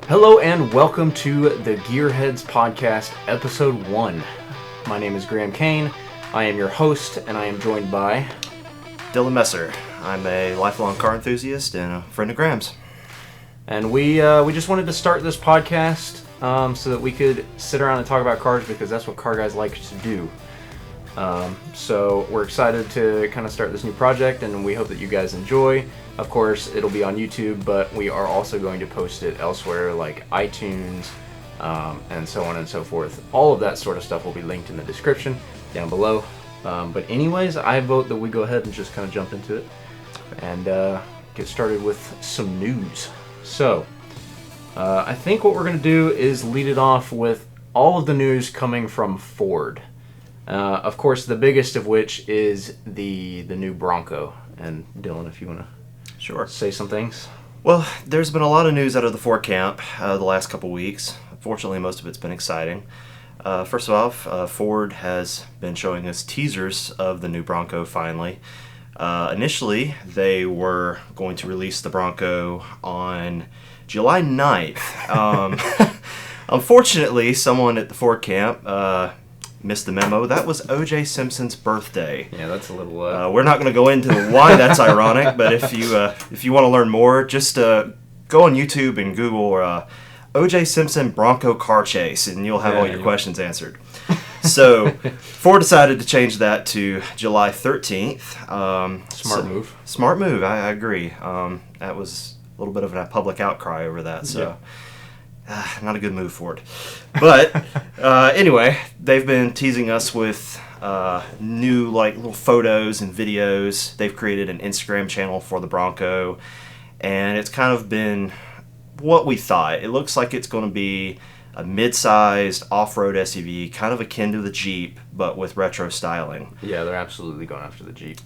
Hello and welcome to the GEARHEADS podcast, episode 1. My name is Cain. I am your host, and I am joined by Dylan Messer. I'm a lifelong car enthusiast and a friend of Graham's. And we just wanted to start this podcast so that we could sit around and talk about cars because that's what car guys like to do. So we're excited to kind of start this new project, and we hope that you guys enjoy. Of course, it'll be on YouTube, but we are also going to post it elsewhere like iTunes and so on and so forth. All of that sort of stuff will be linked in the description down below. But anyways, I vote that we go ahead and just kind of jump into it and get started with some news. So, I think what we're going to do is lead it off with all of the news coming from Ford. Of course, the biggest of which is the new Bronco. And Dylan, if you want to say some things. Well, there's been a lot of news out of the Ford camp the last couple weeks. Fortunately, most of it's been exciting. First off, Ford has been showing us teasers of the new Bronco finally. Initially, they were going to release the Bronco on July 9th. Unfortunately, someone at the Ford camp missed the memo. That was O.J. Simpson's birthday. Yeah, that's a little... we're not going to go into why that's ironic, but if you want to learn more, just go on YouTube and Google O.J. Simpson Bronco car chase, and you'll have all your questions answered. So, Ford decided to change that to July 13th. Smart move, I agree. That was a little bit of a public outcry over that, so... Yeah. Not a good move, Ford. But anyway, they've been teasing us with new little photos and videos. They've created an Instagram channel for the Bronco, and it's kind of been what we thought. It looks like it's going to be a mid-sized off-road SUV, kind of akin to the Jeep, but with retro styling. Yeah, they're absolutely going after the Jeep.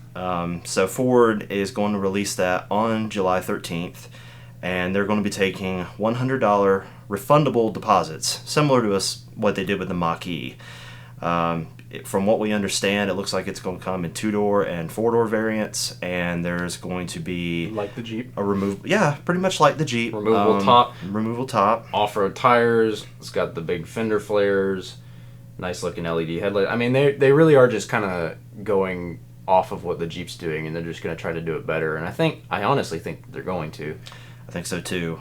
So Ford is going to release that on July 13th. And they're going to be taking $100 refundable deposits, similar to what they did with the Mach-E. From what we understand, it looks like it's going to come in 2-door and 4-door variants, and there's going to be... Like the Jeep? Pretty much like the Jeep. Removable top. Off-road tires. It's got the big fender flares. Nice looking LED headlight. I mean, they really are just kind of going off of what the Jeep's doing, and they're just going to try to do it better. And I honestly think they're going to. I think so too.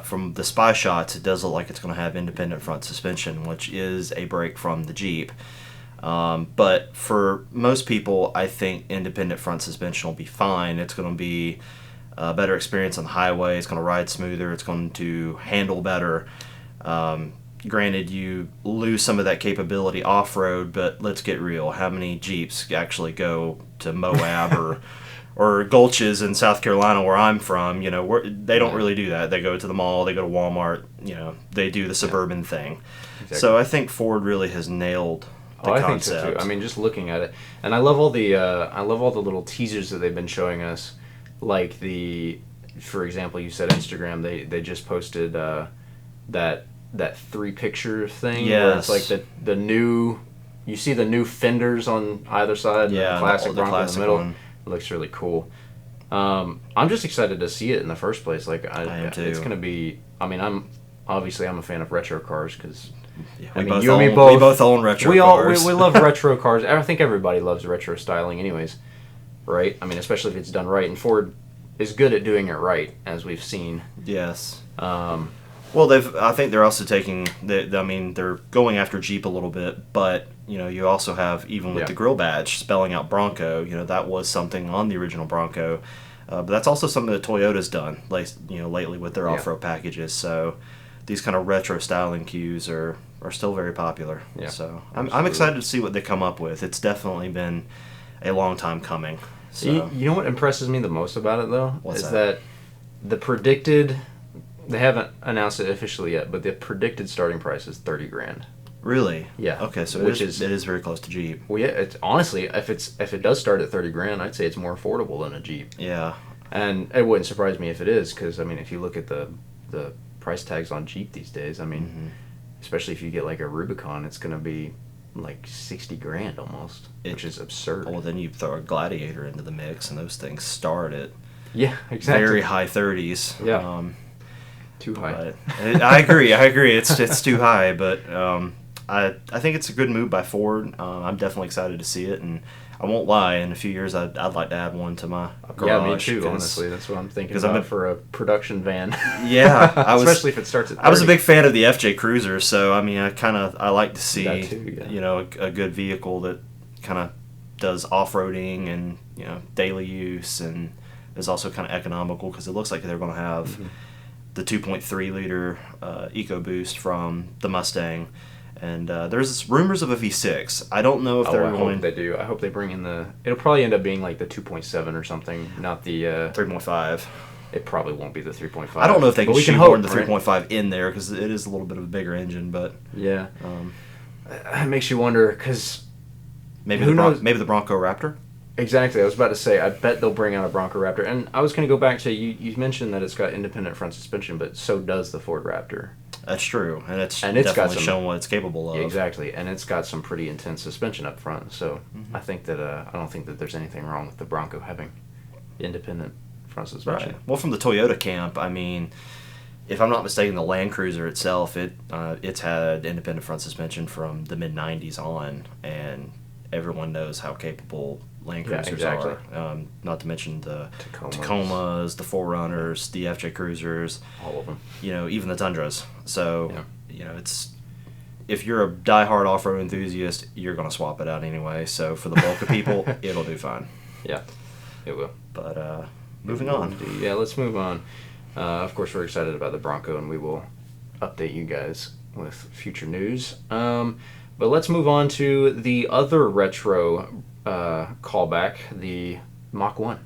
From the spy shots, it does look like it's going to have independent front suspension, which is a break from the Jeep. But for most people, I think independent front suspension will be fine. It's going to be a better experience on the highway. It's going to ride smoother. It's going to handle better. Granted, you lose some of that capability off-road, but let's get real. How many Jeeps actually go to Moab or Gulches in South Carolina, where I'm from? They don't really do that. They go to the mall, they go to Walmart, they do the suburban thing. Exactly. So I think Ford really has nailed the concept. I think so too. I mean, just looking at it, and I love all the little teasers that they've been showing us, like for example, you said Instagram. They just posted that 3-picture thing. Yes. Where it's like the new, you see the new fenders on either side. Yeah, the classic Bronco in the middle. One. It looks really cool. I'm just excited to see it in the first place. I am too. It's gonna be. I mean, I'm a fan of retro cars because we both own retro cars. We love retro cars. I think everybody loves retro styling, anyways, right? I mean, especially if it's done right. And Ford is good at doing it right, as we've seen. Yes. Well, I think they're also they're going after Jeep a little bit, but you also have, even with the grill badge spelling out Bronco, that was something on the original Bronco, but that's also something that Toyota's done, lately with their off-road packages. So these kind of retro styling cues are still very popular. Yeah, so I'm excited to see what they come up with. It's definitely been a long time coming. So. You know what impresses me the most about it, though? What's that the predicted... They haven't announced it officially yet, but the predicted starting price is $30,000. Really? Yeah. Okay, so it is very close to Jeep. Well, yeah. It's honestly, if it does start at $30,000, I'd say it's more affordable than a Jeep. Yeah. And it wouldn't surprise me if it is, because I mean, if you look at the price tags on Jeep these days, I mean, especially if you get like a Rubicon, it's gonna be like $60,000 almost, which is absurd. Well, then you throw a Gladiator into the mix, and those things start at exactly very high 30s. Yeah. Too high. But I agree. It's too high, but I think it's a good move by Ford. I'm definitely excited to see it, and I won't lie. In a few years, I'd like to add one to my garage. Yeah, me too. Honestly, that's what I'm thinking about for a production van. Yeah, especially if it starts at 30. I was a big fan of the FJ Cruiser, so I mean, I like to see that too, yeah. A good vehicle that kind of does off-roading and daily use, and is also kind of economical because it looks like they're going to have the 2.3 liter EcoBoost from the Mustang. And there's rumors of a V6. I don't know if they're going. I hope they do. I hope they bring in the. It'll probably end up being like the 2.7 or something, not the 3.5. It probably won't be the 3.5. I don't know if they can shoehorn the 3.5 right? in there because it is a little bit of a bigger engine, but yeah, it makes you wonder because maybe the Bronco Raptor. Exactly. I was about to say, I bet they'll bring out a Bronco Raptor. And I was going to go back to, you mentioned that it's got independent front suspension, but so does the Ford Raptor. That's true. And it's definitely shown what it's capable of. Yeah, exactly. And it's got some pretty intense suspension up front. So I think that, I don't think that there's anything wrong with the Bronco having independent front suspension. Right. Well, from the Toyota camp, I mean, if I'm not mistaken, the Land Cruiser itself, it's had independent front suspension from the mid-90s on, and everyone knows how capable Land Cruisers are. Not to mention the Tacomas, the 4Runners, the FJ Cruisers. All of them. Even the Tundras. So, it's... If you're a diehard off-road enthusiast, you're going to swap it out anyway. So, for the bulk of people, it'll do fine. Yeah, it will. But, moving on. Yeah, let's move on. Of course, we're excited about the Bronco, and we will update you guys with future news. But let's move on to the other retro callback, the Mach-1.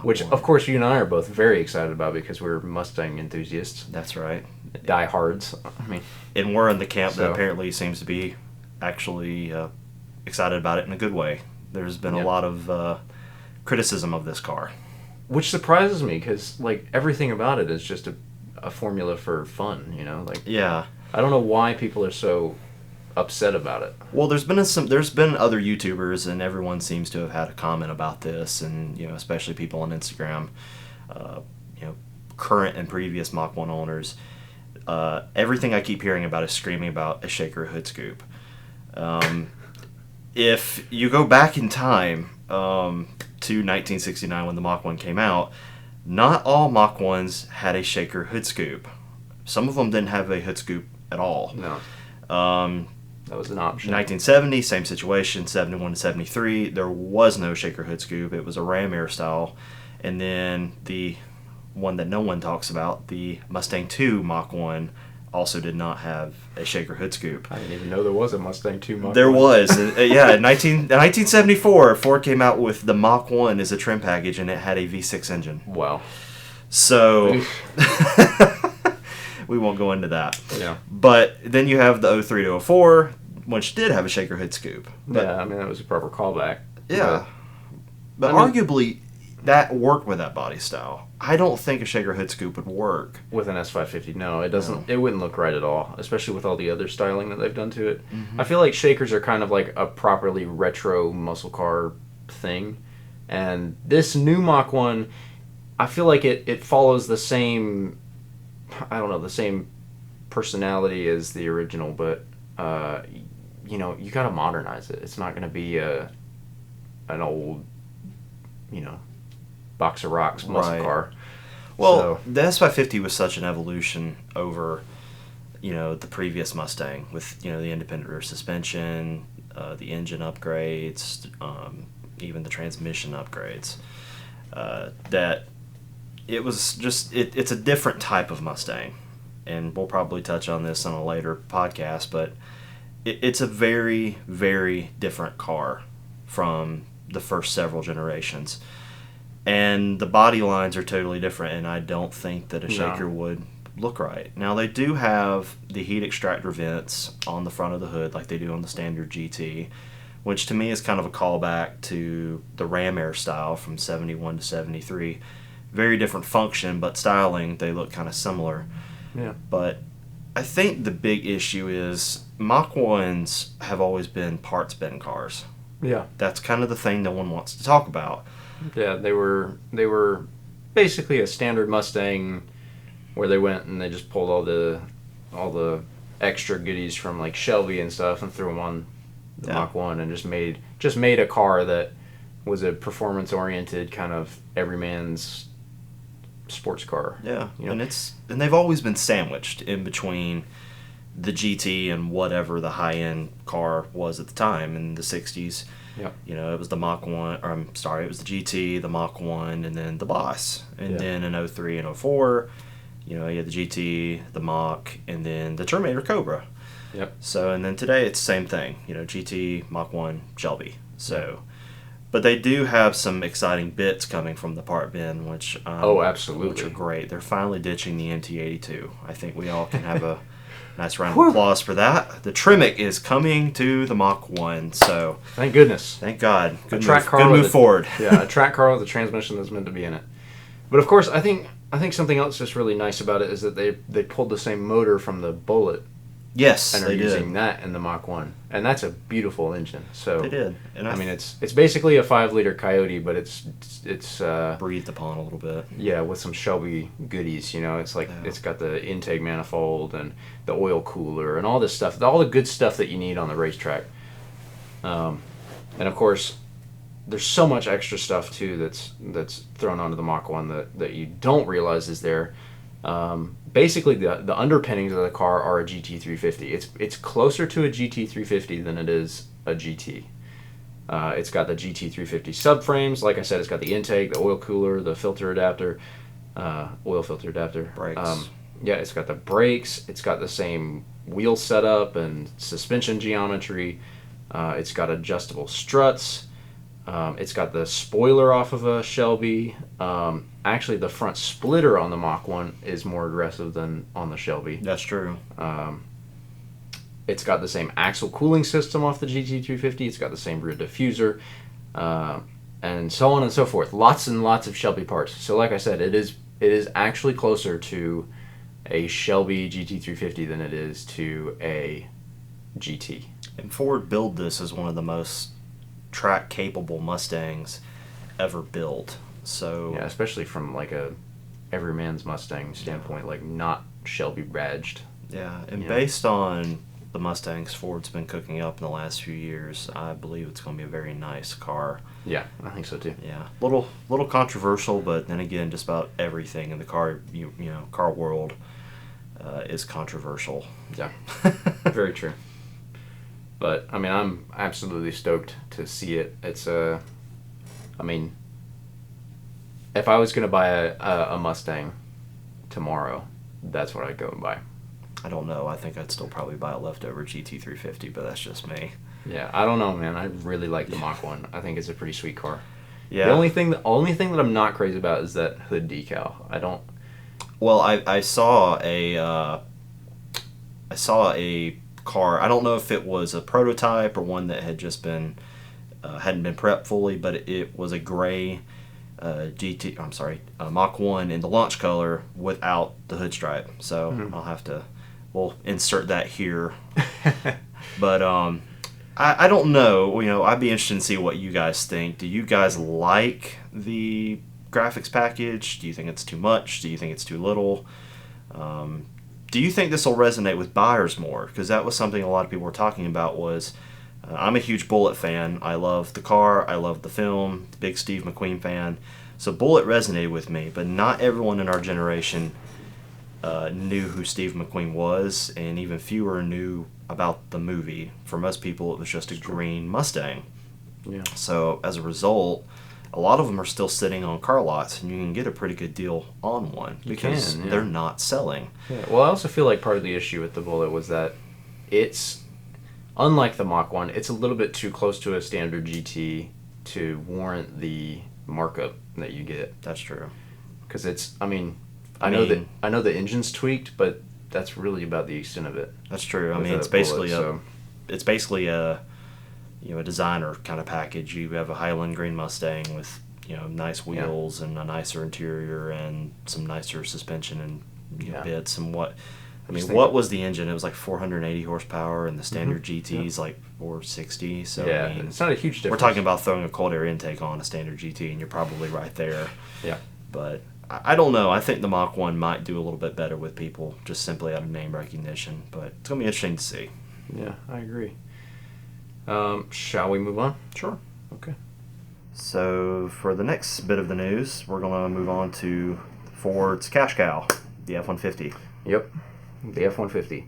Which, of course, you and I are both very excited about because we're Mustang enthusiasts. That's right. Diehards. I mean, and we're in the camp that apparently seems to be actually excited about it in a good way. There's been a lot of criticism of this car. Which surprises me because, everything about it is just a formula for fun, Yeah. I don't know why people are so upset about it. Well, there's been other YouTubers, and everyone seems to have had a comment about this, and especially people on Instagram, current and previous Mach-1 owners. Everything I keep hearing about is screaming about a shaker hood scoop. If you go back in time to 1969 when the Mach-1 came out, not all Mach-1s had a shaker hood scoop. Some of them didn't have a hood scoop at all. No. That was an option. 1970, same situation. 71 to 73, there was no shaker hood scoop. It was a ram air style. And then the one that no one talks about, the Mustang 2 Mach-1, also did not have a shaker hood scoop. I didn't even know there was a Mustang 2 Mach-1. There was. In 1974, Ford came out with the Mach-1 as a trim package, and it had a V6 engine. Wow. So... we won't go into that. Yeah. But then you have the 03 to 04, which did have a shaker hood scoop. But, yeah, I mean, that was a proper callback. Yeah. But arguably, that worked with that body style. I don't think a shaker hood scoop would work. With an S550, no, it doesn't. No. It wouldn't look right at all, especially with all the other styling that they've done to it. Mm-hmm. I feel like shakers are kind of like a properly retro muscle car thing. And this new Mach-1, I feel like it follows the same... I don't know, the same personality as the original, but you gotta modernize it. It's not gonna be an old, box of rocks muscle car. Well, the S550 was such an evolution over, the previous Mustang with the independent rear suspension, the engine upgrades, even the transmission upgrades. That it was just it's a different type of Mustang, and we'll probably touch on this on a later podcast, but it's a very, very different car from the first several generations, and the body lines are totally different, and I don't think that a shaker would look right. Now, they do have the heat extractor vents on the front of the hood like they do on the standard GT, which to me is kind of a callback to the ram air style from 71 to 73. Very different function, but styling, they look kind of similar. Yeah. But I think the big issue is Mach-1s have always been parts bin cars. Yeah. That's kind of the thing no one wants to talk about. Yeah, they were basically a standard Mustang where they went and they just pulled all the extra goodies from like Shelby and stuff and threw them on the Mach 1 and just made a car that was a performance oriented kind of everyman's sports car. Yeah, and they've always been sandwiched in between the GT and whatever the high end car was at the time in the 60s. Yeah. It was the Mach 1, or I'm sorry, it was the GT, the Mach 1, and then the Boss. And then in 03 and 04, you had the GT, the Mach, and then the Terminator Cobra. Yep. So, and then today it's the same thing, GT, Mach 1, Shelby. So, but they do have some exciting bits coming from the part bin, which absolutely, which are great. They're finally ditching the MT82. I think we all can have a nice round of applause for that. The Tremec is coming to the Mach 1, so thank goodness. Thank God. Good car move forward. Yeah, a track car with a transmission that's meant to be in it. But of course, I think something else that's really nice about it is that they pulled the same motor from the Bullet. Yes, and are using that in the Mach 1, and that's a beautiful engine. So they did. And I mean, it's basically a 5-liter Coyote, but it's breathed upon a little bit. Yeah, with some Shelby goodies. It's like it's got the intake manifold and the oil cooler and all this stuff, all the good stuff that you need on the racetrack. And of course, there's so much extra stuff too that's thrown onto the Mach 1 that you don't realize is there. Basically, the underpinnings of the car are a GT350. It's closer to a GT350 than it is a GT. It's got the GT350 subframes. Like I said, it's got the intake, the oil cooler, the filter adapter, oil filter adapter. Brakes. It's got the brakes. It's got the same wheel setup and suspension geometry. It's got adjustable struts. It's got the spoiler off of a Shelby. Actually, the front splitter on the Mach 1 is more aggressive than on the Shelby. That's true. It's got the same axle cooling system off the GT350. It's got the same rear diffuser, and so on and so forth. Lots and lots of Shelby parts. So, like I said, it is actually closer to a Shelby GT350 than it is to a GT. And Ford billed this as one of the most track-capable Mustangs ever built. So yeah, especially from like a everyman's Mustang standpoint, like not Shelby badged. Yeah, and based on the Mustangs Ford's been cooking up in the last few years, I believe it's going to be a very nice car. Yeah, I think so too. Yeah, little controversial, but then again, just about everything in the car car world is controversial. Yeah, very true. But I mean, I'm absolutely stoked to see it. It's I mean, if I was going to buy a Mustang tomorrow, that's what I'd go and buy. I don't know. I think I'd still probably buy a leftover GT350, but that's just me. Yeah, I don't know, man. I really like the Mach 1. I think it's a pretty sweet car. Yeah. The only thing that I'm not crazy about is that hood decal. I don't. Well, I saw a car. I don't know if it was a prototype or one that had just been hadn't been prepped fully, but it was a gray Mach 1 in the launch color without the hood stripe. So we'll insert that here. But I don't know. I'd be interested to see what you guys think. Do you guys like the graphics package? Do you think it's too much? Do you think it's too little? Do you think this will resonate with buyers more? Because that was something a lot of people were talking about was, I'm a huge Bullet fan. I love the car. I love the film. Big Steve McQueen fan. So Bullet resonated with me, but not everyone in our generation knew who Steve McQueen was, and even fewer knew about the movie. For most people, it was just a green Mustang. Yeah. So as a result, a lot of them are still sitting on car lots, and you can get a pretty good deal on one because they're not selling. Yeah. Well, I also feel like part of the issue with the Bullet was that it's, unlike the Mach 1, it's a little bit too close to a standard GT to warrant the markup that you get. That's true. Because it's, I know the engine's tweaked, but that's really about the extent of it. That's true. I mean, it's basically a designer kind of package. You have a Highland green Mustang with nice wheels and a nicer interior and some nicer suspension and bits and what was the engine? It was like 480 horsepower, and the standard GT's like 460. So it's not a huge difference. We're talking about throwing a cold air intake on a standard GT, and you're probably right there. Yeah. But I don't know. I think the Mach-1 might do a little bit better with people, just simply out of name recognition. But it's going to be interesting to see. Yeah, I agree. Shall we move on? Sure. Okay. So for the next bit of the news, we're going to move on to Ford's cash cow, the F-150. Yep, the F-150.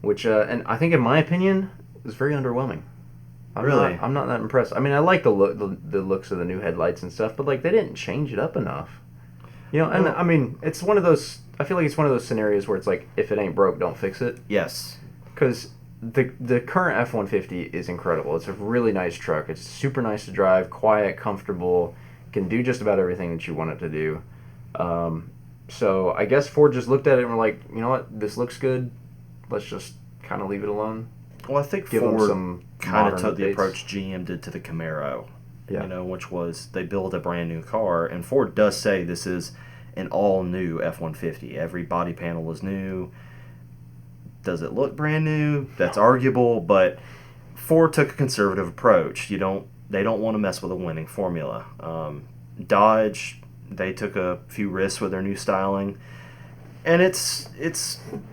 Which, and I think in my opinion, is very underwhelming. I'm not that impressed. I mean, I like the looks of the new headlights and stuff, but like they didn't change it up enough. You know, and I mean, it's one of those. I feel like it's one of those scenarios where it's like, if it ain't broke, don't fix it. Yes. Because the current F-150 is incredible. It's a really nice truck. It's super nice to drive, quiet, comfortable, can do just about everything that you want it to do. So I guess Ford just looked at it and were like, you know what, this looks good. Let's just kind of leave it alone. Well, I think Ford kind of took the approach GM did to the Camaro, which was they built a brand new car, and Ford does say this is an all-new F-150. Every body panel is new. Does it look brand new? That's arguable, but Ford took a conservative approach. They don't want to mess with a winning formula. Dodge, they took a few risks with their new styling. And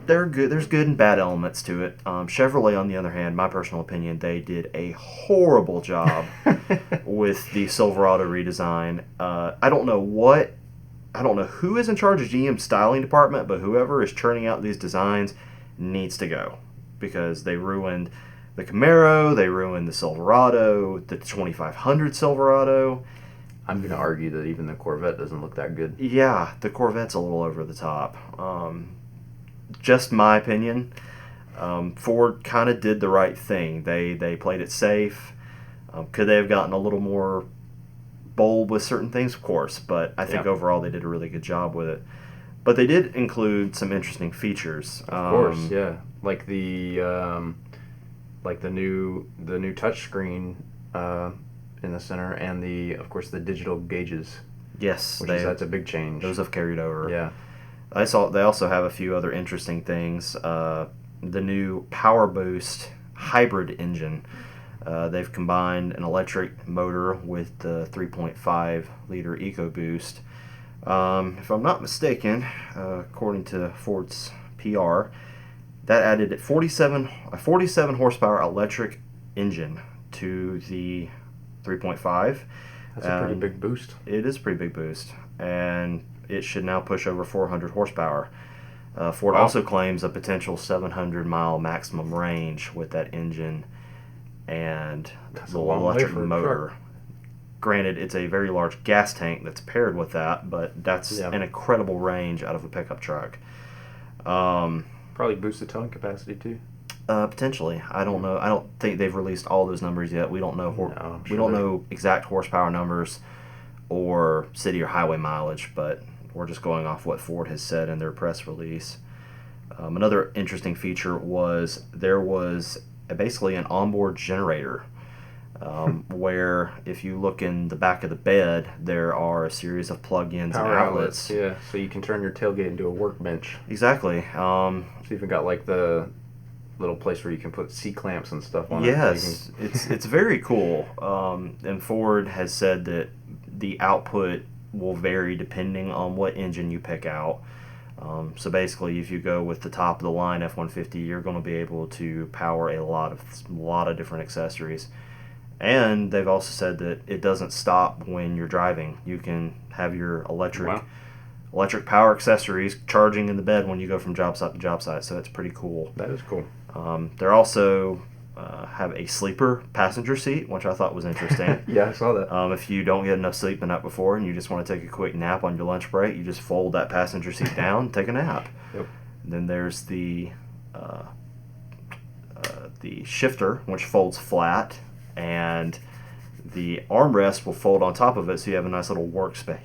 they're good. There's good and bad elements to it. Chevrolet, on the other hand, my personal opinion, they did a horrible job with the Silverado redesign. I don't know who is in charge of GM's styling department, but whoever is churning out these designs needs to go, because they ruined the Camaro, they ruined the Silverado, the 2500 Silverado. I'm going to argue that even the Corvette doesn't look that good. Yeah, the Corvette's a little over the top. Just my opinion. Ford kind of did the right thing. They played it safe. Could they have gotten a little more bold with certain things? Of course, but I think overall they did a really good job with it. But they did include some interesting features. Of course, yeah, like the new touchscreen in the center, and of course the digital gauges. Yes, that's a big change. Those have carried over. Yeah, they also have a few other interesting things. The new Power Boost hybrid engine. They've combined an electric motor with the 3.5 liter EcoBoost. If I'm not mistaken, according to Ford's PR, that added a 47 horsepower electric engine to the 3.5. That's a pretty big boost. It is a pretty big boost, and it should now push over 400 horsepower. Ford also claims a potential 700-mile maximum range with that engine and the electric motor. Granted, it's a very large gas tank that's paired with that, but that's an incredible range out of a pickup truck. Probably boost the towing capacity too. Potentially, I don't know. I don't think they've released all those numbers yet. We don't know. We don't know exact horsepower numbers or city or highway mileage, but we're just going off what Ford has said in their press release. Another interesting feature was there was basically an onboard generator, where if you look in the back of the bed, there are a series of plug-ins and outlets. Yeah, so you can turn your tailgate into a workbench. Exactly. It's even got like the little place where you can put C-clamps and stuff on it. Yes, it's very cool. And Ford has said that the output will vary depending on what engine you pick out. So basically, if you go with the top of the line F-150, you're going to be able to power a lot of different accessories. And they've also said that it doesn't stop when you're driving. You can have your electric power accessories charging in the bed when you go from job site to job site. So it's pretty cool. That is cool. They're also have a sleeper passenger seat, which I thought was interesting. Yeah, I saw that. If you don't get enough sleep the night before and you just want to take a quick nap on your lunch break, you just fold that passenger seat down and take a nap. Yep. Then there's the shifter, which folds flat, and the armrest will fold on top of it, so you have a nice little workspace,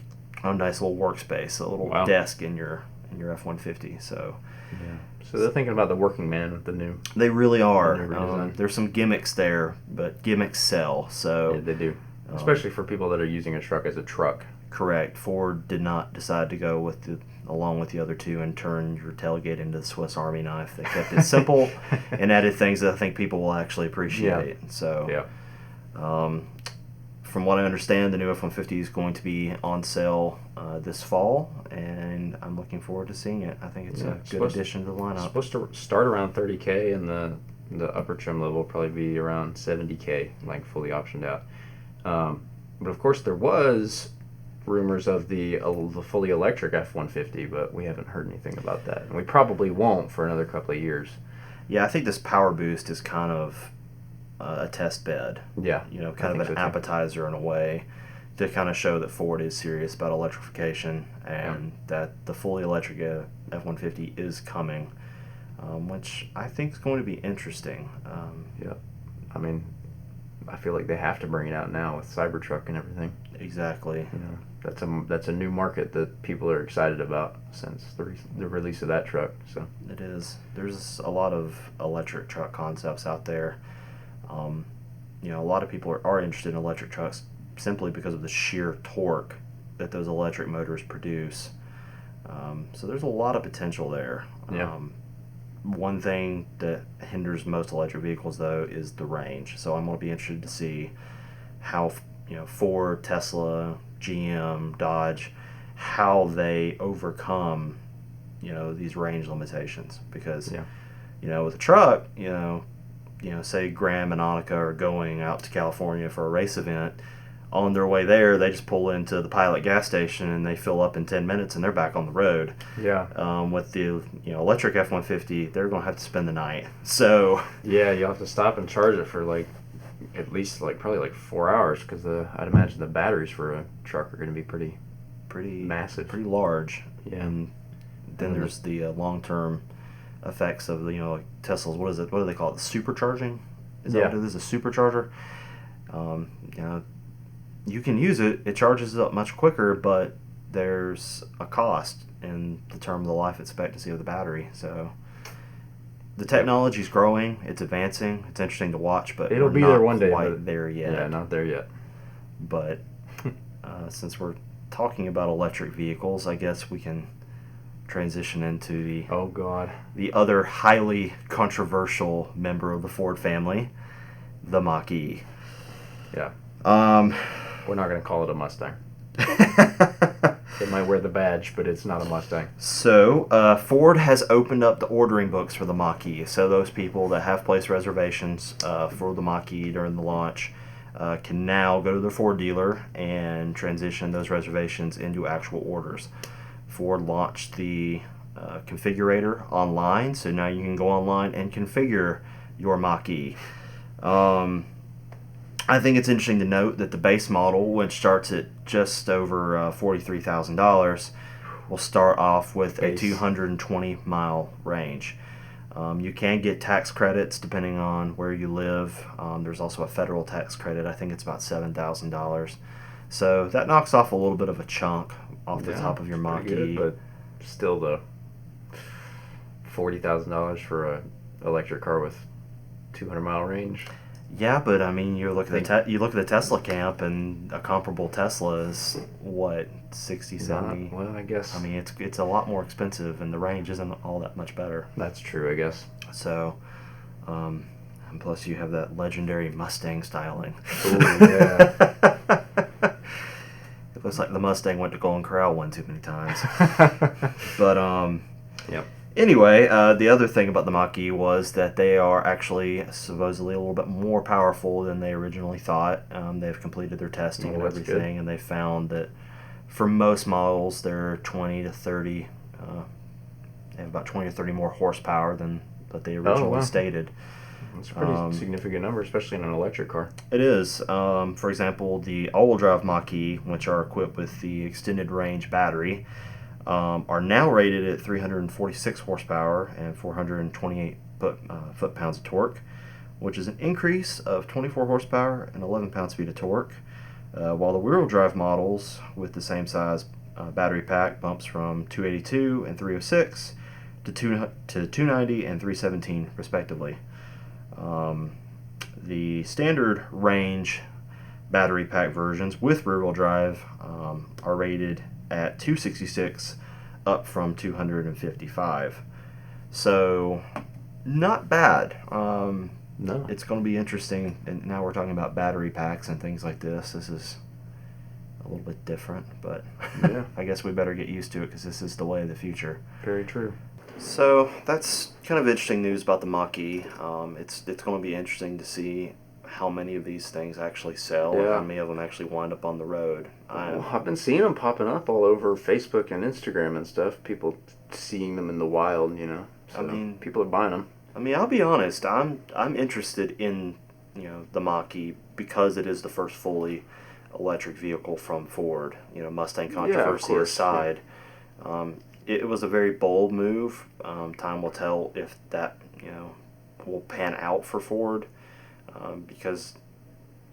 a little desk in your F-150. So. Yeah. So they're thinking about the working man with the new. They really are. There's some gimmicks there, but gimmicks sell. So yeah, they do, especially for people that are using a truck as a truck. Correct. Ford did not decide to go along with the other two and turn your tailgate into the Swiss Army knife. They kept it simple and added things that I think people will actually appreciate. Yeah. So from what I understand, the new F-150 is going to be on sale this fall, and I'm looking forward to seeing it. I think it's a good addition to the lineup. It's supposed to start around $30K, and the upper trim level will probably be around $70K, like fully optioned out. But of course, there was rumors of the fully electric F-150, but we haven't heard anything about that, and we probably won't for another couple of years. Yeah, I think this power boost is kind of a test bed. Yeah, kind of an appetizer in a way to kind of show that Ford is serious about electrification and that the fully electric F-150 is coming, which I think is going to be interesting. I mean, I feel like they have to bring it out now with Cybertruck and everything. Exactly. That's a new market that people are excited about since the release of that truck. So it is. There's a lot of electric truck concepts out there. A lot of people are interested in electric trucks simply because of the sheer torque that those electric motors produce. So there's a lot of potential there. One thing that hinders most electric vehicles, though, is the range. So I'm going to be interested to see how Ford, Tesla, GM, Dodge, how they overcome these range limitations. Because with a truck, say Graham and Annika are going out to California for a race event. On their way there, they just pull into the Pilot gas station and they fill up in 10 minutes and they're back on the road. With the electric F-150, they're going to have to spend the night. So you'll have to stop and charge it for at least probably 4 hours, because I'd imagine the batteries for a truck are going to be pretty massive, pretty large. And then there's the long-term effects of Tesla's. What do they call it? The supercharging? Is that what it is? A supercharger? You can use it. It charges up much quicker, but there's a cost in the term of the life expectancy of the battery. So the technology's growing. It's advancing. It's interesting to watch, but it'll be there one day. Quite there yet. Yeah, not there yet. But since we're talking about electric vehicles, I guess we can transition into the other highly controversial member of the Ford family, the Mach-E. We're not going to call it a Mustang. It might wear the badge, but it's not a Mustang. So Ford has opened up the ordering books for the Mach-E. So those people that have placed reservations for the Mach-E during the launch can now go to their Ford dealer and transition those reservations into actual orders. Ford launched the configurator online, so now you can go online and configure your Mach-E. I think it's interesting to note that the base model, which starts at just over $43,000, will start off with a 220-mile range. You can get tax credits depending on where you live. There's also a federal tax credit. I think it's about $7,000. So that knocks off a little bit of a chunk off the top of your Mach-E. Good, but still, though, $40,000 for an electric car with 200-mile range. Yeah, but I mean, you look at the Tesla camp, and a comparable Tesla is what, 60, 70? Well, I guess. I mean, it's a lot more expensive, and the range isn't all that much better. That's true, I guess. So, and plus you have that legendary Mustang styling. Ooh, yeah. It looks like the Mustang went to Golden Corral one too many times. But yep. Anyway, the other thing about the Mach-E was that they are actually supposedly a little bit more powerful than they originally thought. They've completed their testing and everything, and they found that for most models, they're 20 to 30. They have about 20 to 30 more horsepower than what they originally stated. That's a pretty significant number, especially in an electric car. It is. For example, the all-wheel drive Mach-E, which are equipped with the extended range battery, are now rated at 346 horsepower and 428 foot-pounds of torque, which is an increase of 24 horsepower and 11 pound-feet of torque, while the rear-wheel drive models with the same size battery pack bumps from 282 and 306 to 290 and 317 respectively. The standard range battery pack versions with rear-wheel drive are rated at 266 up from 255. So not bad. No. It's going to be interesting. And now we're talking about battery packs and things like this. This is a little bit different, but yeah. I guess we better get used to it because this is the way of the future. Very true. So that's kind of interesting news about the Mach-E. It's going to be interesting to see how many of these things actually sell and how many of them actually wind up on the road. I've been seeing them popping up all over Facebook and Instagram and stuff. People seeing them in the wild, you know. So I mean, people are buying them. I mean, I'll be honest. I'm interested in, you know, the Mach-E because it is the first fully electric vehicle from Ford. You know, Mustang controversy aside, it was a very bold move. Time will tell if that, you know, will pan out for Ford. Because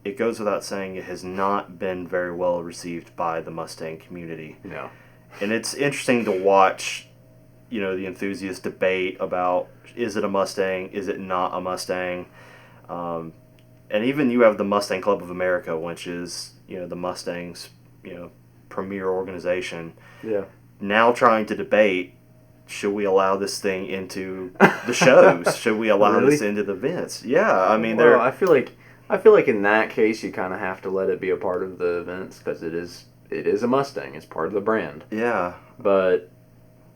it goes without saying it has not been very well received by the Mustang community. No. And it's interesting to watch, you know, the enthusiast debate about, is it a Mustang, is it not a Mustang? And even you have the Mustang Club of America, which is, you know, the Mustang's, you know, premier organization. Yeah. Now trying to debate, should we allow this thing into the shows? Should we allow this into the events? Yeah, I mean, well, I feel like in that case you kind of have to let it be a part of the events because it is a Mustang. It's part of the brand. Yeah, but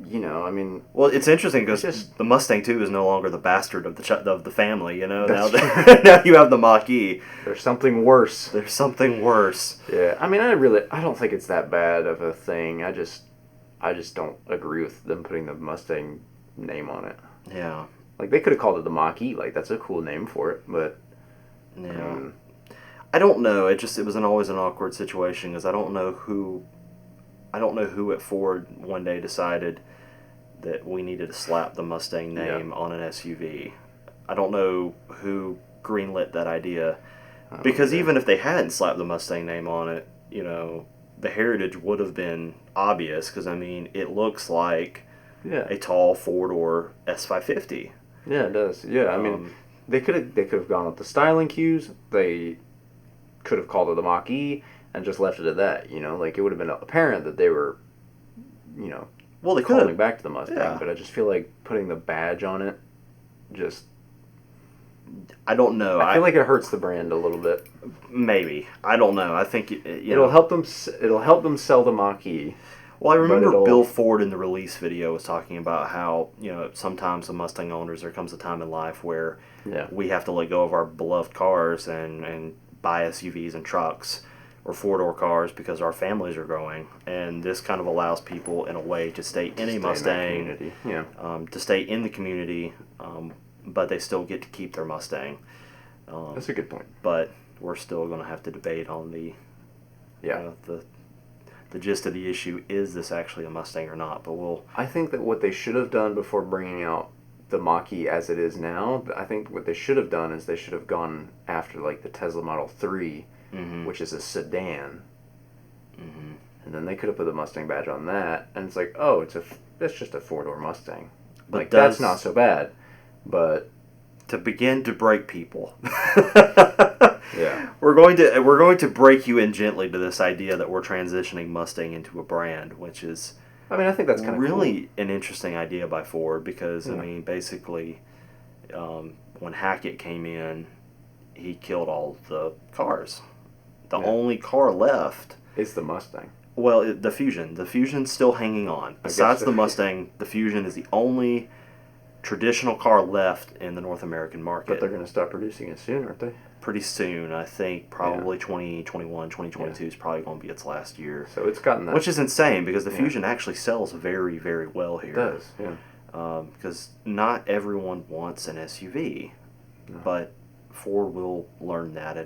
you know, I mean, well, it's interesting because the Mustang 2 is no longer the bastard of the family. You know, now now you have the Mach-E. There's something worse. There's something worse. Yeah, I mean, I don't think it's that bad of a thing. I just don't agree with them putting the Mustang name on it. Yeah. Like, they could have called it the Mach-E. Like, that's a cool name for it, but... Yeah. I don't know. It was always an awkward situation because I don't know who at Ford one day decided that we needed to slap the Mustang name on an SUV. I don't know who greenlit that idea. Because even if they hadn't slapped the Mustang name on it, you know... the heritage would have been obvious because, I mean, it looks like a tall four-door S550. Yeah, it does. Yeah, I mean, they could have gone with the styling cues. They could have called it the Mach-E and just left it at that. You know, like it would have been apparent that they were, you know, they calling back to the Mustang. But I just feel like putting the badge on it, just. I don't know. I feel like it hurts the brand a little bit. Maybe. I don't know. I think it'll help them. It'll help them sell the Mach-E. Well, I remember Bill Ford in the release video was talking about how, you know, sometimes the Mustang owners, there comes a time in life where we have to let go of our beloved cars and buy SUVs and trucks or four-door cars because our families are growing. And this kind of allows people in a way to stay in a Mustang, to stay in the community, but they still get to keep their Mustang. That's a good point. But we're still going to have to debate on the gist of the issue. Is this actually a Mustang or not? But I think that what they should have done before bringing out the Mach-E as it is now, I think what they should have done is they should have gone after like the Tesla Model 3, which is a sedan. And then they could have put the Mustang badge on that, and it's like, oh, that's just a four-door Mustang. But like that's not so bad. But to begin to break people, we're going to break you in gently to this idea that we're transitioning Mustang into a brand, which is, I mean, I think that's kind of really an interesting idea by Ford because I mean, basically, when Hackett came in, he killed all the cars. The only car left is the Mustang. Well, the Fusion. The Fusion's still hanging on. Besides the Mustang, the Fusion is the only traditional car left in the North American market. But they're going to stop producing it soon, aren't they? Pretty soon. I think probably 2021, 2022 is probably going to be its last year. So it's gotten that. Which is insane because the Fusion actually sells very, very well here. It does, yeah. Because not everyone wants an SUV. No. But Ford will learn that.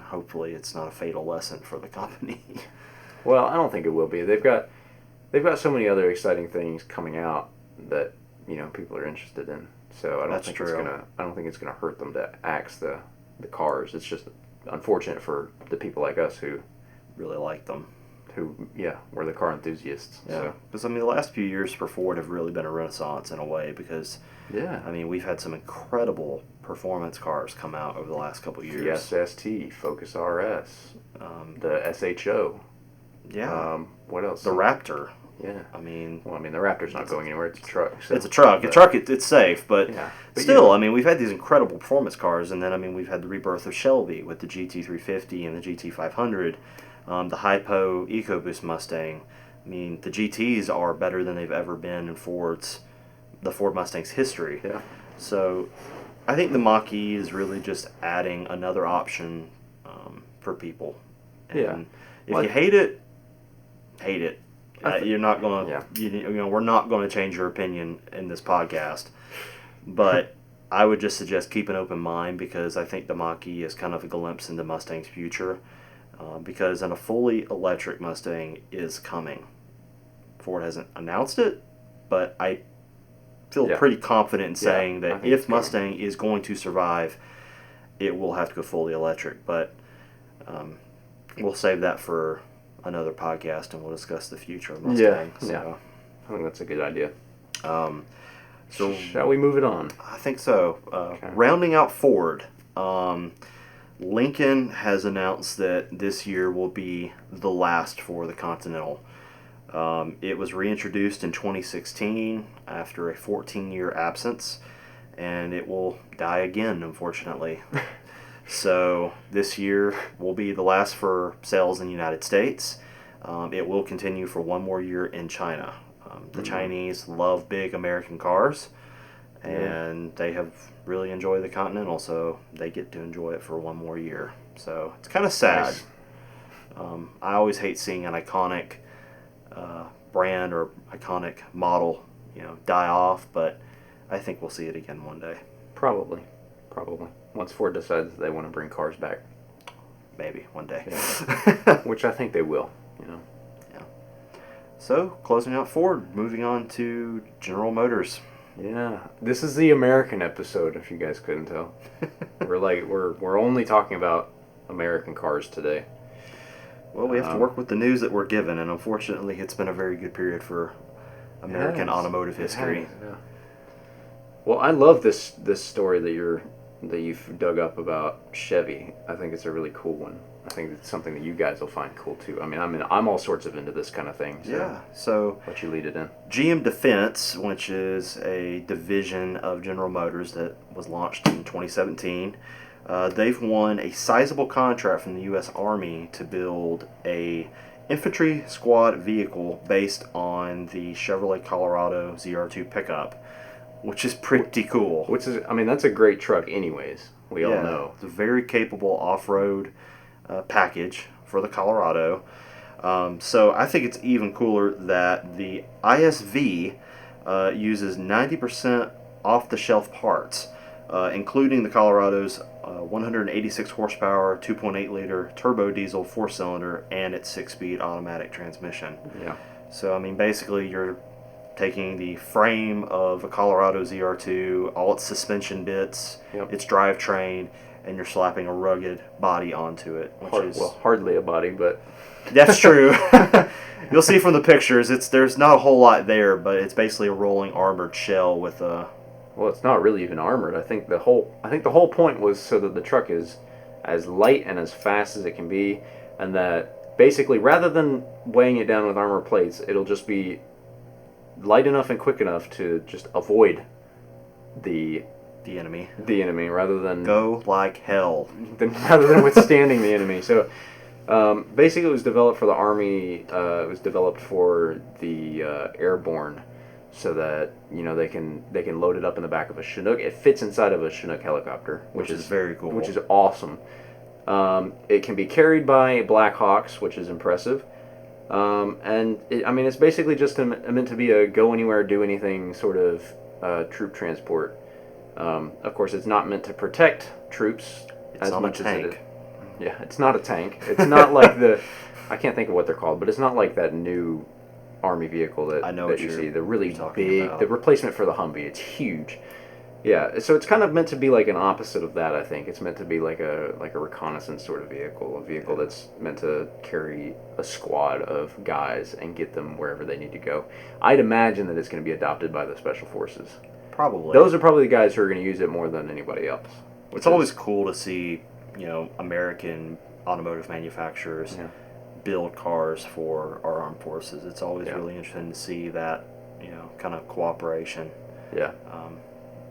Hopefully it's not a fatal lesson for the company. Well, I don't think it will be. They've got so many other exciting things coming out that, you know, people are interested in. So I don't think it's gonna hurt them to axe the cars. It's just unfortunate for the people like us who really like them. We're the car enthusiasts. Yeah. Because I mean, the last few years for Ford have really been a renaissance in a way because I mean, we've had some incredible performance cars come out over the last couple of years. The SST, Focus RS, the SHO. Yeah. What else? The Raptor. Yeah. I mean... Well, I mean, the Raptor's not going anywhere. It's a truck. So, it's a truck. It's safe, but, but still, I mean, we've had these incredible performance cars, and then, I mean, we've had the rebirth of Shelby with the GT350 and the GT500, the Hypo EcoBoost Mustang. I mean, the GTs are better than they've ever been in the Ford Mustang's history. Yeah. So, I think the Mach-E is really just adding another option for people. And if you hate it, hate it. You're not going to, we're not going to change your opinion in this podcast. But I would just suggest keep an open mind, because I think the Mach-E is kind of a glimpse into Mustang's future. Because a fully electric Mustang is coming. Ford hasn't announced it, but I feel pretty confident in saying that if Mustang is going to survive, it will have to go fully electric. But we'll save that for another podcast, and we'll discuss the future of Mustang. So, I think that's a good idea. So shall we move it on? I think so. Rounding out Ford, Lincoln has announced that this year will be the last for the Continental. It was reintroduced in 2016 after a 14-year absence, and it will die again, unfortunately. So this year will be the last for sales in the United States. It will continue for one more year in China. The Chinese love big American cars, and they have really enjoyed the Continental, so they get to enjoy it for one more year. So it's kind of sad. Nice. I always hate seeing an iconic brand or iconic model, die off, but I think we'll see it again one day. Probably. Once Ford decides they want to bring cars back. Maybe one day. Yeah. Which I think they will, Yeah. So, closing out Ford, moving on to General Motors. Yeah. This is the American episode, if you guys couldn't tell. We're only talking about American cars today. Well, we have to work with the news that we're given, and unfortunately, it's been a very good period for American automotive history. Yeah. Well, I love this story that you've dug up about Chevy. I think it's a really cool one. I think it's something that you guys will find cool too. I mean, I'm all sorts of into this kind of thing. So let you lead it in. GM Defense, which is a division of General Motors that was launched in 2017, they've won a sizable contract from the U.S. Army to build a infantry squad vehicle based on the Chevrolet Colorado ZR2 pickup, which is pretty cool. That's a great truck anyways. We all know. It's a very capable off-road package for the Colorado. So I think it's even cooler that the ISV uses 90% off-the-shelf parts, including the Colorado's 186 horsepower, 2.8-liter turbo diesel 4-cylinder, and its 6-speed automatic transmission. Yeah. So, basically you're taking the frame of a Colorado ZR2, all its suspension bits, its drivetrain, and you're slapping a rugged body onto it. Hardly a body, but... That's true. You'll see from the pictures, there's not a whole lot there, but it's basically a rolling armored shell with a... Well, it's not really even armored. I think the whole point was so that the truck is as light and as fast as it can be, and that basically rather than weighing it down with armor plates, it'll just be light enough and quick enough to just avoid the enemy rather than go like hell. Rather than withstanding the enemy. So basically it was developed for the Army. It was developed for the airborne, so that they can load it up in the back of a Chinook. It fits inside of a Chinook helicopter, which is very cool. Which is awesome. It can be carried by Black Hawks, which is impressive. And it's basically just meant to be a go anywhere, do anything sort of troop transport. Of course, it's not meant to protect troops as much as it is. Yeah, it's not a tank. It's not like I can't think of what they're called, but it's not like that new Army vehicle that you see. The really big, the replacement for the Humvee. It's huge. Yeah, so it's kind of meant to be like an opposite of that, I think. It's meant to be like a reconnaissance sort of vehicle, a vehicle that's meant to carry a squad of guys and get them wherever they need to go. I'd imagine that it's going to be adopted by the Special Forces. Probably. Those are probably the guys who are going to use it more than anybody else. It's always cool to see, American automotive manufacturers build cars for our armed forces. It's always really interesting to see that, kind of cooperation. Yeah.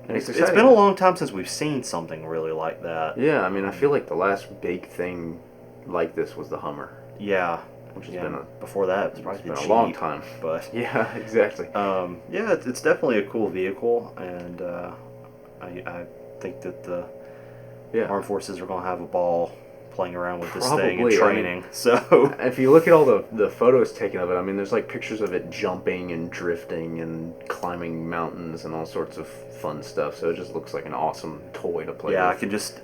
And it's been a long time since we've seen something really like that. Yeah, I mean, I feel like the last big thing like this was the Hummer. Yeah. Which has been before that, it's probably been a long time. But yeah, exactly. It's definitely a cool vehicle, and I think that the armed forces are going to have a ball playing around with this thing and training. So if you look at all the photos taken of it, I mean, there's like pictures of it jumping and drifting and climbing mountains and all sorts of fun stuff. So it just looks like an awesome toy to play with.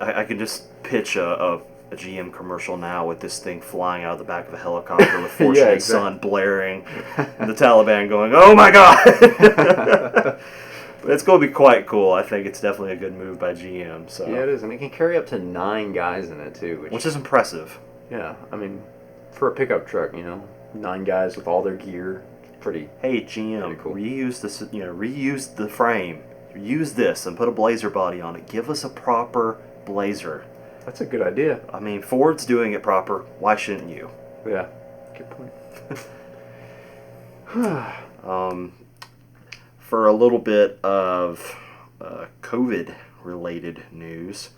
I can just pitch a GM commercial now with this thing flying out of the back of a helicopter with Fortunate Son blaring and the Taliban going, "Oh my God!" It's going to be quite cool. I think it's definitely a good move by GM. So yeah, it is, and it can carry up to 9 guys in it too, which is impressive. Yeah, I mean, for a pickup truck, 9 guys with all their gear, pretty. Hey GM, pretty cool. Reuse this. Reuse the frame. Use this and put a blazer body on it. Give us a proper blazer. That's a good idea. I mean, Ford's doing it proper. Why shouldn't you? Yeah, good point. For a little bit of COVID-related news,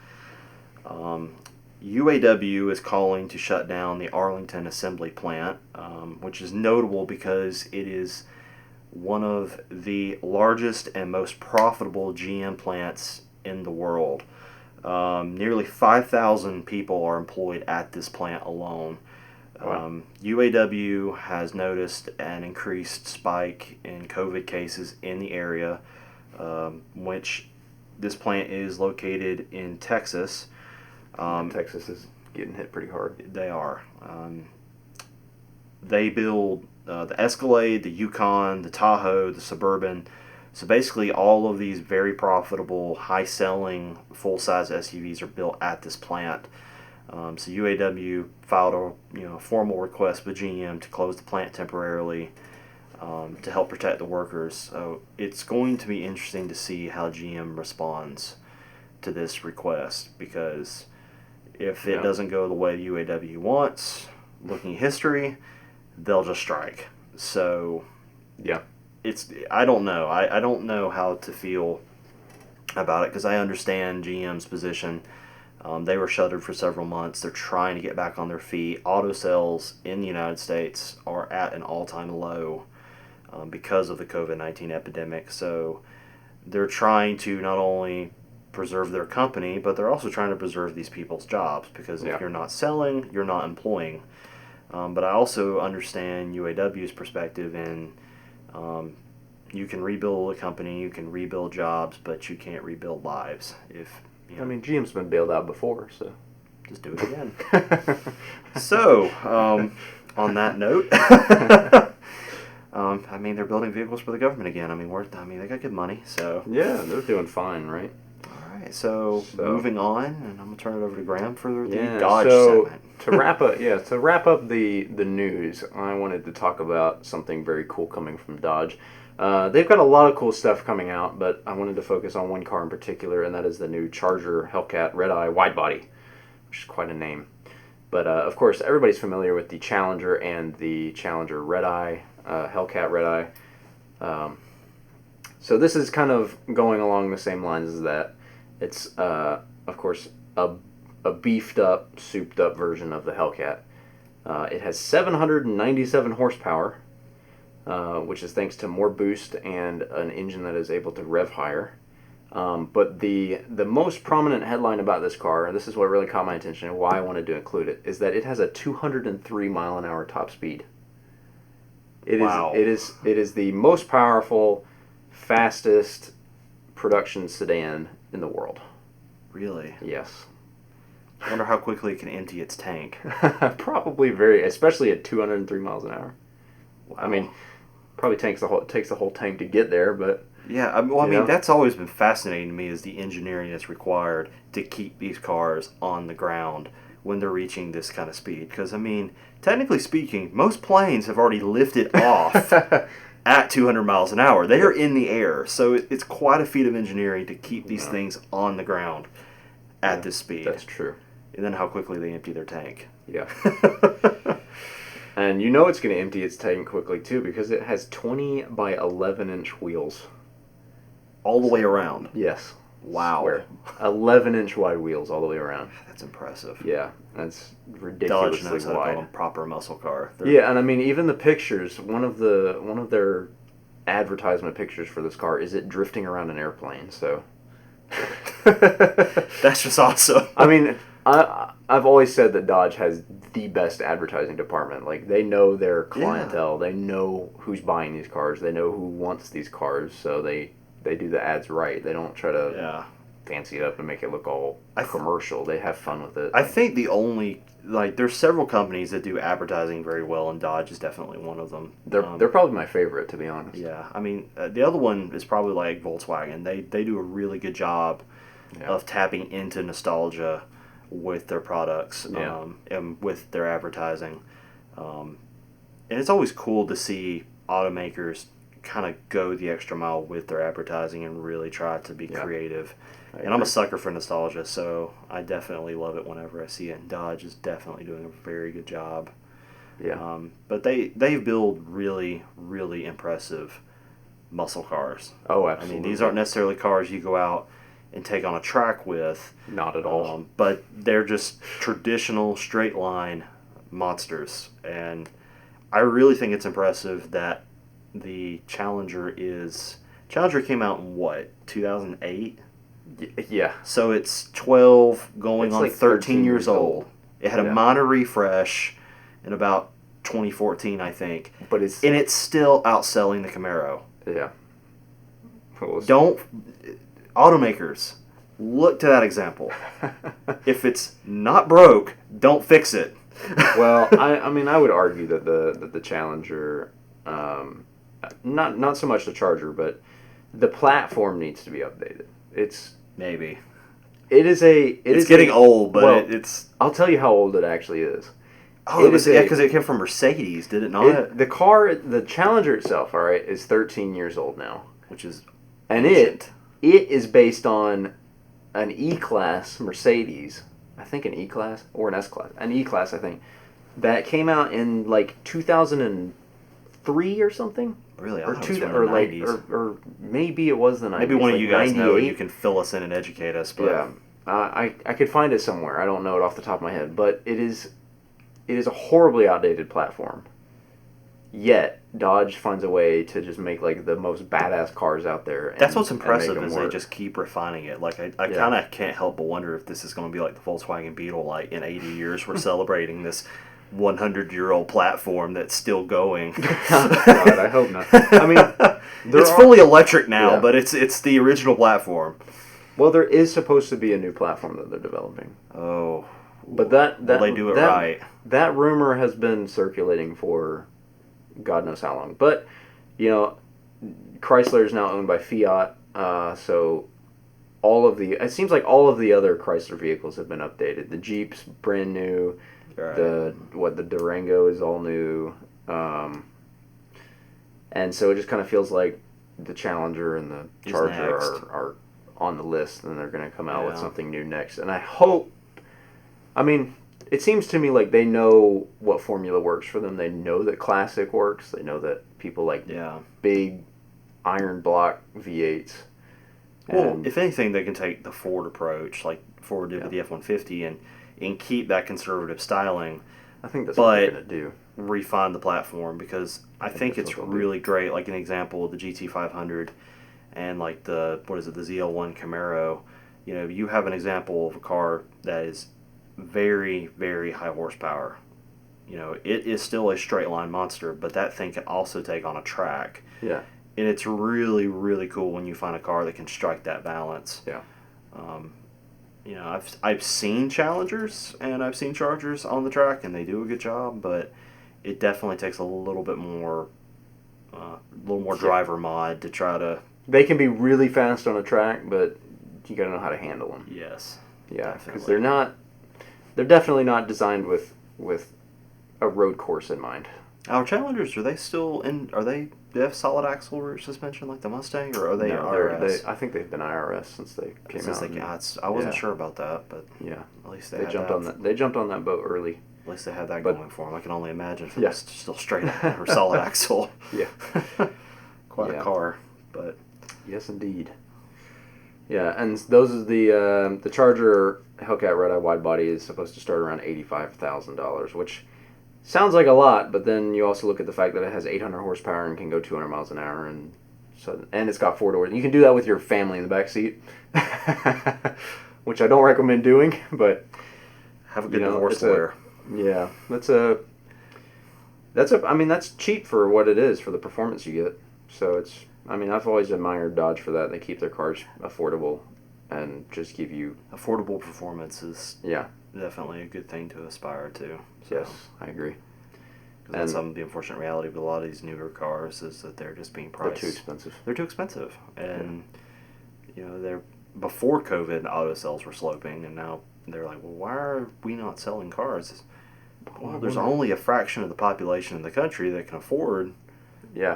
UAW is calling to shut down the Arlington assembly plant, which is notable because it is one of the largest and most profitable GM plants in the world. Nearly 5,000 people are employed at this plant alone. Wow. UAW has noticed an increased spike in COVID cases in the area, which this plant is located in Texas. Texas is getting hit pretty hard. They are. They build the Escalade, the Yukon, the Tahoe, the Suburban. So basically all of these very profitable, high-selling, full-size SUVs are built at this plant. So UAW filed a formal request with GM to close the plant temporarily to help protect the workers. So it's going to be interesting to see how GM responds to this request, because if it doesn't go the way UAW wants, looking at history, they'll just strike. So yeah, I don't know. I don't know how to feel about it, because I understand GM's position. They were shuttered for several months. They're trying to get back on their feet. Auto sales in the United States are at an all-time low because of the COVID-19 epidemic. So they're trying to not only preserve their company, but they're also trying to preserve these people's jobs, because if you're not selling, you're not employing. But I also understand UAW's perspective in you can rebuild a company, you can rebuild jobs, but you can't rebuild lives. I mean, GM's been bailed out before, so just do it again. So, on that note, I mean, they're building vehicles for the government again. I mean, they got good money, so yeah, they're doing fine, right? All right, so moving on, and I'm gonna turn it over to Graham for the Dodge segment. to wrap up the news, I wanted to talk about something very cool coming from Dodge. They've got a lot of cool stuff coming out, but I wanted to focus on one car in particular, and that is the new Charger Hellcat Redeye widebody, which is quite a name. But of course, everybody's familiar with the Challenger and the Challenger Redeye, Hellcat Redeye. So this is kind of going along the same lines as that. It's, of course, a beefed up, souped up version of the Hellcat. It has 797 horsepower. Which is thanks to more boost and an engine that is able to rev higher. But the most prominent headline about this car, and this is what really caught my attention and why I wanted to include it, is that it has a 203 mile an hour top speed. It is the most powerful, fastest production sedan in the world. Really? Yes. I wonder how quickly it can empty its tank. Probably especially at 203 miles an hour. Wow. I mean, probably takes the whole tank to get there, but yeah. I mean, that's always been fascinating to me, is the engineering that's required to keep these cars on the ground when they're reaching this kind of speed. Because I mean, technically speaking, most planes have already lifted off at 200 miles an hour. They are in the air, so it's quite a feat of engineering to keep these things on the ground at this speed. That's true. And then how quickly they empty their tank. Yeah. And you know it's going to empty its tank quickly, too, because it has 20 by 11-inch wheels. All the way around? Yes. Wow. Square. 11-inch wide wheels all the way around. That's impressive. Yeah, that's ridiculously Dodge knows how to wide. build a proper muscle car. Yeah, and I mean, even the pictures, one of their advertisement pictures for this car is it drifting around an airplane, so... That's just awesome. I mean, I've always said that Dodge has the best advertising department. Like, they know their clientele. Yeah. They know who's buying these cars. They know who wants these cars, so they do the ads right. They don't try to fancy it up and make it look all commercial. They have fun with it. I think the only... Like, there's several companies that do advertising very well, and Dodge is definitely one of them. They're probably my favorite, to be honest. Yeah, I mean, the other one is probably like Volkswagen. They do a really good job of tapping into nostalgia with their products and with their advertising. And it's always cool to see automakers kind of go the extra mile with their advertising and really try to be creative. And I'm a sucker for nostalgia, so I definitely love it whenever I see it. And Dodge is definitely doing a very good job. Yeah. But they build really, really impressive muscle cars. Oh, absolutely. I mean, these aren't necessarily cars you go out and take on a track with. Not at all. But they're just traditional straight line monsters. And I really think it's impressive that the Challenger came out in what, 2008? Yeah. So it's 12 going on like 13 years old. It had a minor refresh in about 2014, I think. But it's still outselling the Camaro. Yeah. Automakers, look to that example. If it's not broke, don't fix it. Well, I mean, I would argue that the Challenger, not so much the Charger, but the platform needs to be updated. Maybe. It's getting old, but it's... I'll tell you how old it actually is. Oh, because it came from Mercedes, did it not? The Challenger itself, all right, is 13 years old now. Which is ancient. It is based on an E-Class Mercedes, I think an E-Class, or an S-Class, an E-Class, I think, that came out in like 2003 or something. Really? Or maybe it was the 90s. Maybe one of you guys 98. know and you can fill us in and educate us. But yeah, I could find it somewhere. I don't know it off the top of my head, but it is a horribly outdated platform. Yet Dodge finds a way to just make like the most badass cars out there. That's what's impressive is they just keep refining it. Like I kind of can't help but wonder if this is going to be like the Volkswagen Beetle. Like in 80 years, we're celebrating this 100-year-old platform that's still going. God, I hope not. I mean, it's fully electric now, but it's the original platform. Well, there is supposed to be a new platform that they're developing. Oh, but they do it right. That rumor has been circulating for God knows how long. But you know, Chrysler is now owned by Fiat, so it seems like all of the other Chrysler vehicles have been updated. The Jeep's brand new. Right. The Durango is all new, and so it just kind of feels like the Challenger and the Charger are on the list, and they're going to come out with something new next. And I hope, I mean, it seems to me like they know what formula works for them. They know that classic works. They know that people like big iron block V8s. Well, if anything, they can take the Ford approach, like Ford did with the F-150, and keep that conservative styling. I think that's what they're going to do. Refine the platform, because I think it's really great. Like an example of the GT500 and like the ZL1 Camaro. You know, you have an example of a car that is very, very high horsepower. You know, it is still a straight line monster, but that thing can also take on a track. Yeah. And it's really, really cool when you find a car that can strike that balance. Yeah. You know, I've seen Challengers and I've seen Chargers on the track, and they do a good job, but it definitely takes a little bit more, driver mod to try to. They can be really fast on a track, but you gotta know how to handle them. Yes. Yeah, because they're definitely not designed with a road course in mind. Our Challengers, are they still in? Do they have solid axle suspension like the Mustang, or are they IRS? I think they've been IRS since they came out. I wasn't sure about that, but yeah, at least they jumped on that. They jumped on that boat early. At least they had that But- going for them. I can only imagine if it Yeah. was still straight or solid axle. Yeah. Quite Yeah. a car, but Yes, indeed. Yeah, and those is the Charger Hellcat Redeye wide body is supposed to start around $85,000, which sounds like a lot, but then you also look at the fact that it has 800 horsepower and can go 200 miles an hour, and it's got 4 doors. You can do that with your family in the back seat, which I don't recommend doing, but have a good divorce lawyer. Yeah, that's cheap for what it is, for the performance you get. So I've always admired Dodge for that. They keep their cars affordable and just give you Affordable performance is yeah. definitely a good thing to aspire to. So, Yes, I agree. because that's the unfortunate reality of a lot of these newer cars is that they're just being priced. They're too expensive. They're too expensive, and they're before COVID, auto sales were sloping, and now they're like, well, why are we not selling cars? Well, there's only a fraction of the population in the country that can afford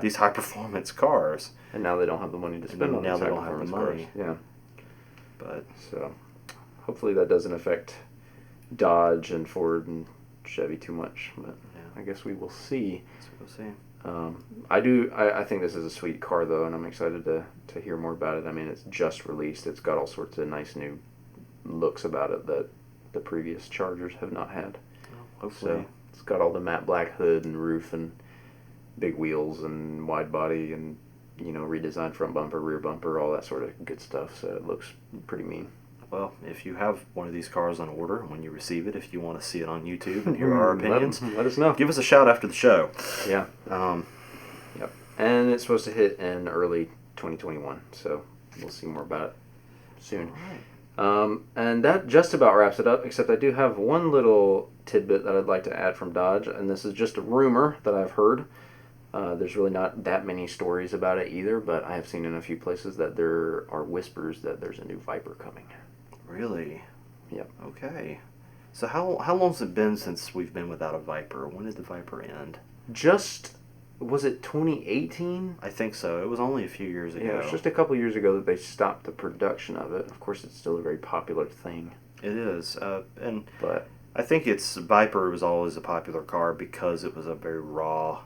these high performance cars, and now they don't have the money to spend on now these they high don't have the performance money. cars. Yeah, But so hopefully that doesn't affect Dodge and Ford and Chevy too much, but I guess we will see. we'll see. I think this is a sweet car though, and I'm excited to hear more about it. I mean, it's just released. It's got all sorts of nice new looks about it that the previous Chargers have not had. Well, hopefully. So it's got all the matte black hood and roof and big wheels and wide body and redesigned front bumper, rear bumper, all that sort of good stuff. So it looks pretty mean. Well, if you have one of these cars on order, when you receive it, if you want to see it on YouTube and hear our opinions, let us know. give us a shout after the show. Yeah. Yep. And it's supposed to hit in early 2021, so we'll see more about it soon. All right. And that just about wraps it up, except I do have one little tidbit that I'd like to add from Dodge, and this is just a rumor that I've heard. There's really not that many stories about it either, but I have seen in a few places that there are whispers that there's a new Viper coming. Really? Yep. Okay. So how long's it been since we've been without a Viper? When did the Viper end? Was it 2018? I think so. It was only a few years ago. Yeah, it was just a couple years ago that they stopped the production of it. Of course, it's still a very popular thing. It is. But I think Viper was always a popular car because it was a very raw,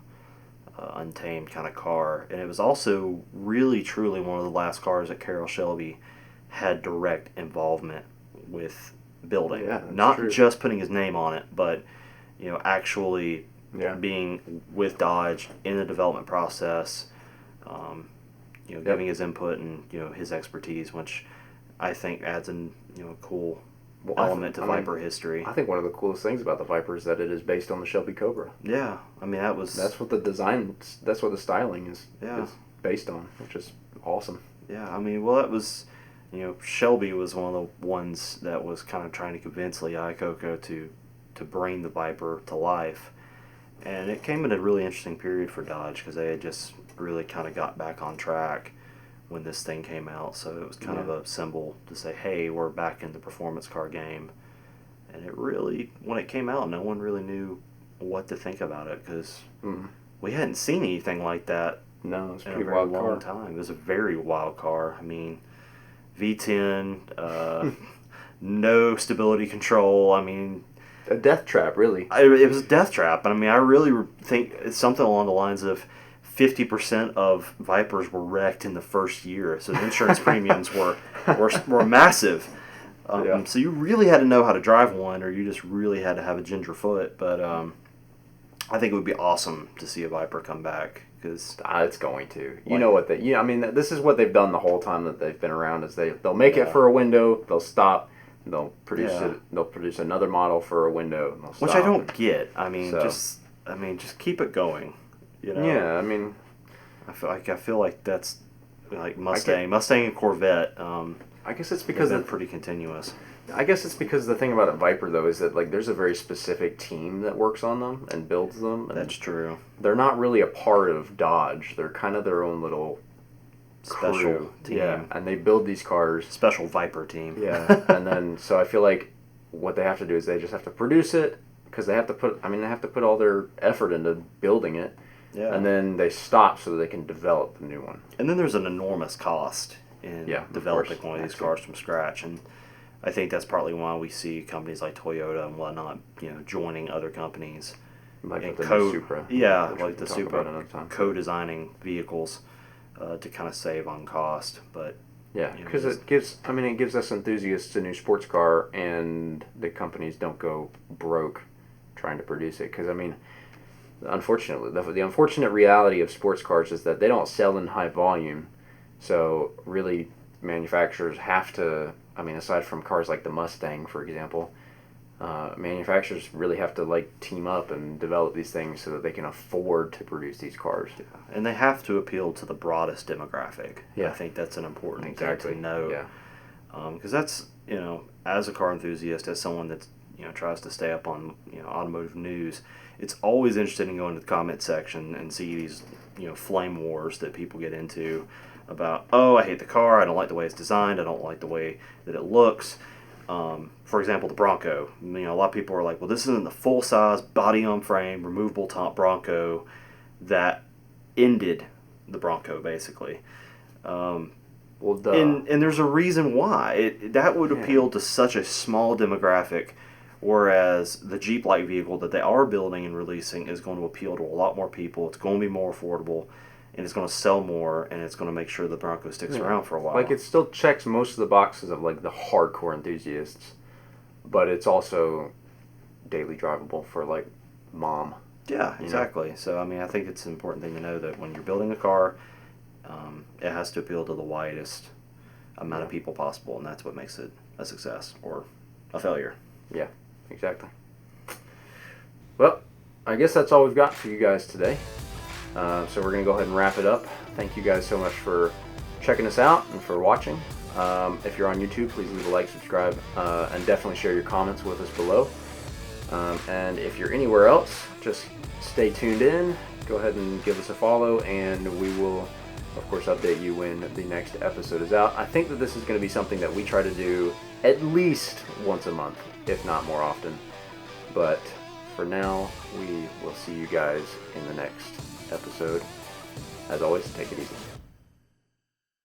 untamed kind of car. And it was also really, truly one of the last cars that Carroll Shelby had direct involvement with building. Yeah, that's not true. just putting his name on it, but actually being with Dodge in the development process, giving his input and his expertise, which I think adds a cool element to Viper history. I think one of the coolest things about the Viper is that it is based on the Shelby Cobra. Yeah, I mean that's what the styling is based on, which is awesome. Yeah, I mean, well, that was, Shelby was one of the ones that was kind of trying to convince Lee Iacocca to bring the Viper to life. And it came in a really interesting period for Dodge because they had just really kind of got back on track when this thing came out. So it was kind of a symbol to say, hey, we're back in the performance car game. And it really, when it came out, no one really knew what to think about it because we hadn't seen anything like that. No, it was a in pretty a very wild long car. time. It was a very wild car. I mean, V10, no stability control. I mean, a death trap, really. It was a death trap. I mean, I really think it's something along the lines of 50% of Vipers were wrecked in the first year, so the insurance premiums were massive. So you really had to know how to drive one, or you just really had to have a ginger foot. But I think it would be awesome to see a Viper come back because it's going to. This is what they've done the whole time that they've been around. Is they'll make it for a window, they'll stop. They'll produce it. They'll produce another model for a window, and they'll stop. Which I don't get. I mean, just keep it going. Yeah, I mean, I feel like that's like Mustang and Corvette. I guess it's because they're pretty continuous. I guess it's because the thing about a Viper though is that there's a very specific team that works on them and builds them. And that's true. They're not really a part of Dodge. They're kind of their own little special team. Yeah, and they build these cars. Special Viper team. Yeah, and then so I feel like what they have to do is they just have to produce it because they have to put all their effort into building it. Yeah. And then they stop so that they can develop the new one. And then there's an enormous cost in developing one of these cars from scratch. And I think that's partly why we see companies like Toyota and whatnot, joining other companies. Like and the Supra. Yeah, which like the we'll talk Supra, about another time. co-designing vehicles to kind of save on cost. But yeah, because it gives us enthusiasts a new sports car, and the companies don't go broke trying to produce it. Because unfortunately, the unfortunate reality of sports cars is that they don't sell in high volume. So really, manufacturers have to. Aside from cars like the Mustang, for example, manufacturers really have to team up and develop these things so that they can afford to produce these cars. Yeah. And they have to appeal to the broadest demographic. Yeah. I think that's an important thing to know. Yeah. Because that's, as a car enthusiast, as someone that tries to stay up on automotive news, it's always interesting to go into the comment section and see these flame wars that people get into about, oh, I hate the car, I don't like the way it's designed, I don't like the way that it looks. For example, the Bronco. A lot of people are like, well, this isn't the full-size, body-on-frame, removable top Bronco that ended the Bronco, basically. And there's a reason why. That would appeal to such a small demographic, whereas the Jeep-like vehicle that they are building and releasing is going to appeal to a lot more people. It's going to be more affordable, and it's going to sell more, and it's going to make sure the Bronco sticks around for a while. It still checks most of the boxes of the hardcore enthusiasts, but it's also daily drivable for mom. Yeah, exactly. So I think it's an important thing to know that when you're building a car, it has to appeal to the widest amount of people possible, and that's what makes it a success or a failure. Yeah, exactly. Well, I guess that's all we've got for you guys today. So we're going to go ahead and wrap it up. Thank you guys so much for checking us out and for watching. If you're on YouTube, please leave a like, subscribe, and definitely share your comments with us below. And if you're anywhere else, just stay tuned in. Go ahead and give us a follow, and we will, of course, update you when the next episode is out. I think that this is going to be something that we try to do at least once a month, if not more often. But for now, we will see you guys in the next episode. As always, take it easy.